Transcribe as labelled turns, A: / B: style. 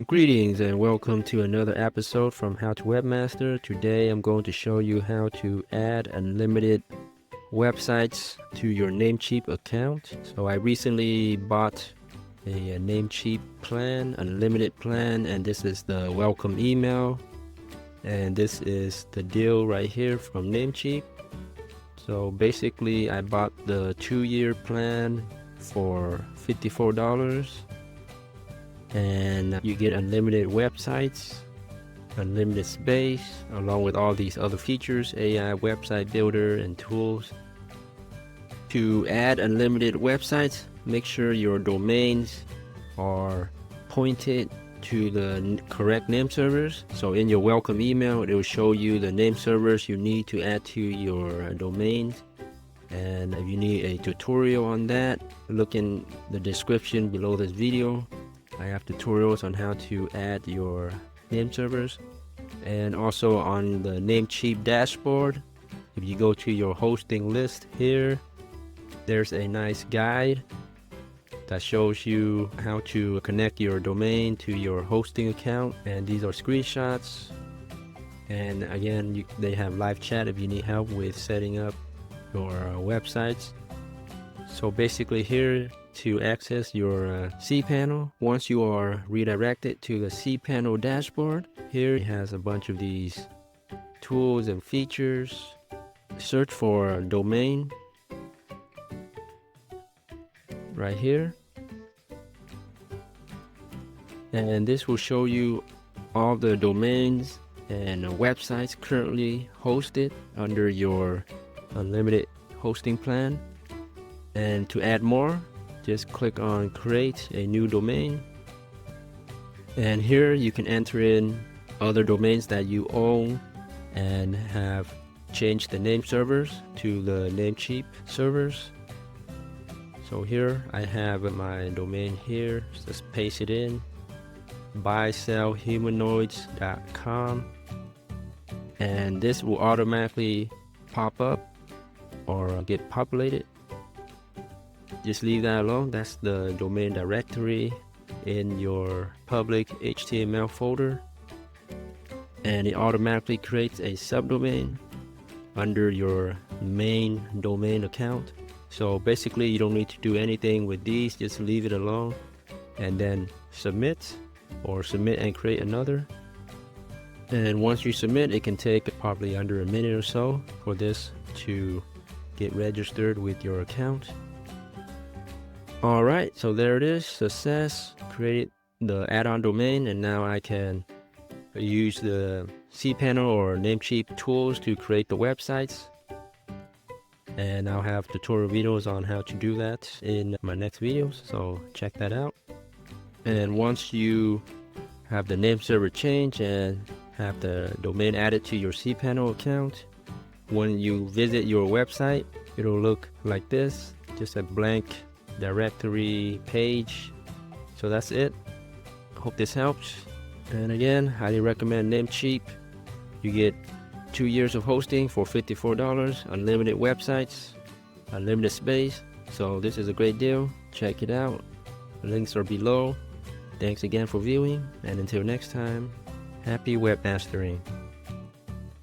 A: Greetings and welcome to another episode from How to Webmaster. Today I'm going to show you how to add unlimited websites to your NameCheap account. So I recently bought a NameCheap plan, unlimited plan, and this is the welcome email. And this is the deal right here from NameCheap. So basically I bought the 2-year plan for $54. And you get unlimited websites, unlimited space, along with all these other features, AI website builder and tools. To add unlimited websites, make sure your domains are pointed to the correct name servers. So in your welcome email, it will show you the name servers you need to add to your domains. And if you need a tutorial on that, look in the description below this video. I have tutorials on how to add your name servers. And also on the NameCheap dashboard, if you go to your hosting list here, there's a nice guide that shows you how to connect your domain to your hosting account. And these are screenshots. And again, they have live chat if you need help with setting up your websites. So basically here, to access your cPanel, once you are redirected to the cPanel dashboard, here it has a bunch of these tools and features. Search for domain right here, and this will show you all the domains and websites currently hosted under your unlimited hosting plan. And to add more, just click on create a new domain, and here you can enter in other domains that you own and have changed the name servers to the NameCheap servers. So here I have my domain here, just paste it in, buysellhumanoids.com, and this will automatically pop up or get populated. Just leave that alone. That's the domain directory in your public HTML folder, and it automatically creates a subdomain under your main domain account. So basically you don't need to do anything with these, just leave it alone and then submit, or submit and create another. And once you submit, it can take probably under a minute or so for this to get registered with your account. Alright, so there it is, success, created the add-on domain, and now I can use the cPanel or NameCheap tools to create the websites. And I'll have tutorial videos on how to do that in my next videos, so check that out. And once you have the name server change and have the domain added to your cPanel account, when you visit your website, it'll look like this, just a blank directory page. So that's it. Hope this helps. And again, highly recommend NameCheap. You get 2 years of hosting for $54, unlimited websites, unlimited space. So this is a great deal. Check it out. The links are below. Thanks again for viewing, and until next time, happy webmastering.